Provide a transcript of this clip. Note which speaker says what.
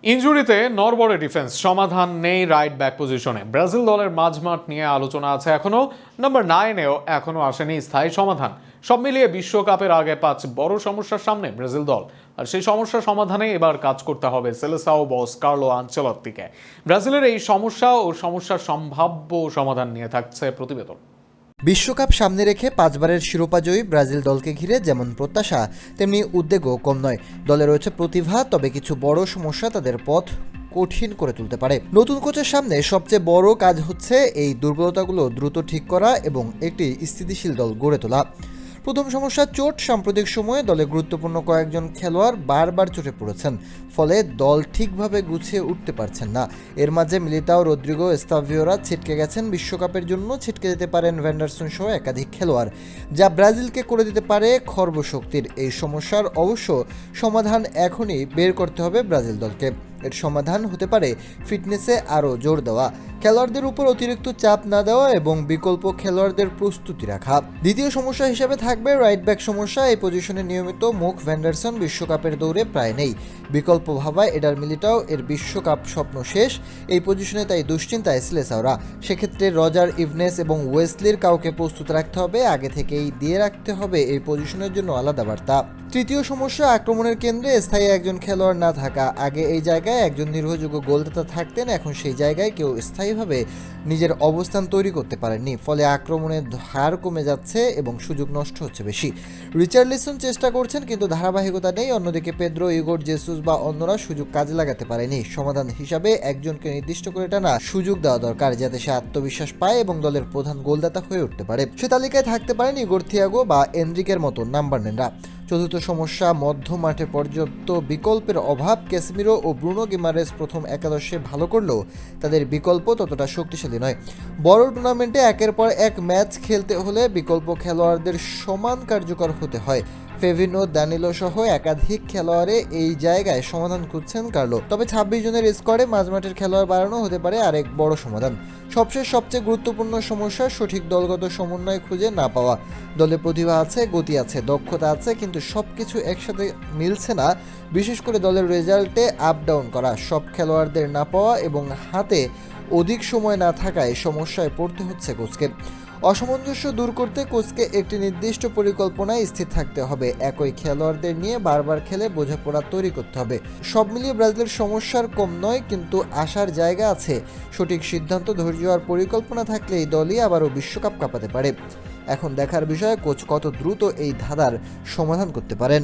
Speaker 1: ইনজুরিতে নড়বড়ে ডিফেন্স, সমাধান নেই রাইট ব্যাক পজিশনে। ব্রাজিল দলের মাঝমাঠ নিয়ে আলোচনা আছে এখনো। নাম্বার 9-এও এখনো আসেনি স্থায়ী সমাধান। সব মিলিয়ে বিশ্বকাপের আগে 5 বড় সমস্যার সামনে ব্রাজিল দল, আর সেই সমস্যা সমাধানে এবার কাজ করতে হবে সেলেসাও বস কার্লো আনচেলত্তিকে। ব্রাজিলের এই সমস্যা ও সমস্যার সম্ভাব্য সমাধান নিয়ে থাকছে প্রতিবেদন।
Speaker 2: বিশ্বকাপ সামনে রেখে 5 বারের শিরোপাজয়ী ব্রাজিল দলকে ঘিরে যেমন প্রত্যাশা, তেমনি উদ্বেগও কম নয়। দলে রয়েছে প্রতিভা, তবে কিছু বড় সমস্যা তাদের পথ কঠিন করে তুলতে পারে। নতুন কোচের সামনে সবচেয়ে বড় কাজ হচ্ছে এই দুর্বলতাগুলো দ্রুত ঠিক করা এবং একটি স্থিতিশীল দল গড়ে তোলা। প্রথম সমস্যা চোট। সাম্প্রতিক সময়ে দলে গুরুত্বপূর্ণ কয়েকজন খেলোয়াড় বারবার চোটে পড়েছেন, ফলে দল ঠিকভাবে গুছিয়ে উঠতে পারছেন না। এর মাঝে মিলিতাও, রদ্রিগো, এস্তাভিওরা ছিটকে গেছেন। বিশ্বকাপের জন্য ছিটকে যেতে পারেন ভ্যান্ডারসন সহ একাধিক খেলোয়াড়, যা ব্রাজিলকে করে দিতে পারে খর্বশক্তির। এই সমস্যার অবশ্য সমাধান এখনই বের করতে হবে ব্রাজিল দলকে। এর সমাধান হতে পারে ফিটনেসে আরও জোর দেওয়া, খেলোয়াড়দের উপর অতিরিক্ত চাপ না দেওয়া এবং বিকল্প খেলোয়াড়দের প্রস্তুতি রাখা। দ্বিতীয় সমস্যা হিসেবে থাকবে রাইট ব্যাক সমস্যা। এই পজিশনে নিয়মিত মুখ ভ্যান্ডারসন বিশ্বকাপের দৌড়ে প্রায় নেই। বিকল্প ভাবায় এডার মিলিটাও এর বিশ্বকাপ স্বপ্ন শেষ। এই পজিশনে তাই দুশ্চিন্তায় সেলেসাওরা। সেক্ষেত্রে রজার ইভনেস এবং ওয়েসলির কাউকে প্রস্তুত রাখতে হবে, আগে থেকেই দিয়ে রাখতে হবে এই পজিশনের জন্য আলাদা বার্তা। তৃতীয় সমস্যা আক্রমণের কেন্দ্রে স্থায়ী একজন খেলোয়াড় না থাকা। আগে এই জায়গায় একজন নির্ভরযোগ্য গোলদাতা থাকতেন, এখন সেই জায়গায় কেউ স্থায়ীভাবে নিজের অবস্থান তৈরি করতে পারেননি। ফলে আক্রমণের ধার কমে যাচ্ছে এবং সুযোগ নষ্ট হচ্ছে বেশি। রিচার্লিসন চেষ্টা করছেন, কিন্তু ধারাবাহিকতা নেই। অন্যদিকে পেদ্রো, ইগোর জেসুস বা অন্যরা সুযোগ কাজে লাগাতে পারেনি। সমাধান হিসাবে একজনকে নির্দিষ্ট করে টানা সুযোগ দেওয়া দরকার, যাতে সে আত্মবিশ্বাস পায় এবং দলের প্রধান গোলদাতা হয়ে উঠতে পারে। সে তালিকায় থাকতে পারেন ইগোর থিয়াগো বা এনরিকের মতো নাম্বার নেনরা। চতুর্থ সমস্যা মধ্য মাঠে পর্যাপ্ত বিকল্পের অভাব। ক্যাসেমিরো ও ব্রুনো গিমারেস প্রথম একাদশে ভালো করলেও তাদের বিকল্প ততটা শক্তিশালী নয়। বড় টুর্নামেন্টে একের পর এক ম্যাচ খেলতে হলে বিকল্প খেলোয়াড়দের সমান কার্যকর হতে হয়। ফেভিনো, দানিলো সহ একাধিক খেলোয়াড়ে এই জায়গায় সমাধান খুঁজছেন কার্লো। তবে 26 জনের স্কোয়াডে মাঝমাঠের খেলোয়াড় বাড়ানো হতে পারে আরেক বড় সমাধান। সবচেয়ে গুরুত্বপূর্ণ সমস্যা সঠিক দলগত সমন্বয় খুঁজে না পাওয়া। দলে প্রতিভা আছে, গতি আছে, দক্ষতা আছে, কিন্তু সবকিছু একসাথে মিলছে না। বিশেষ করে দলের রেজাল্টে আপ ডাউন করা, সব খেলোয়াড়দের না পাওয়া এবং হাতে অধিক সময় না থাকায় সমস্যায় পড়তে হচ্ছে কোচকে। অসামঞ্জস্য দূর করতে কোচকে একটি নির্দিষ্ট পরিকল্পনায় স্থির থাকতে হবে। একই খেলোয়াড়দের নিয়ে বারবার খেলে বোঝাপড়া তৈরি করতে হবে। সব মিলিয়ে ব্রাজিলের সমস্যার কম নয়, কিন্তু আসার জায়গা আছে। সঠিক সিদ্ধান্ত, ধৈর্য আর পরিকল্পনা থাকলে এই দলই আবারও বিশ্বকাপ কাঁপাতে পারে। এখন দেখার বিষয় কোচ কত দ্রুত এই ধাঁধার সমাধান করতে পারেন।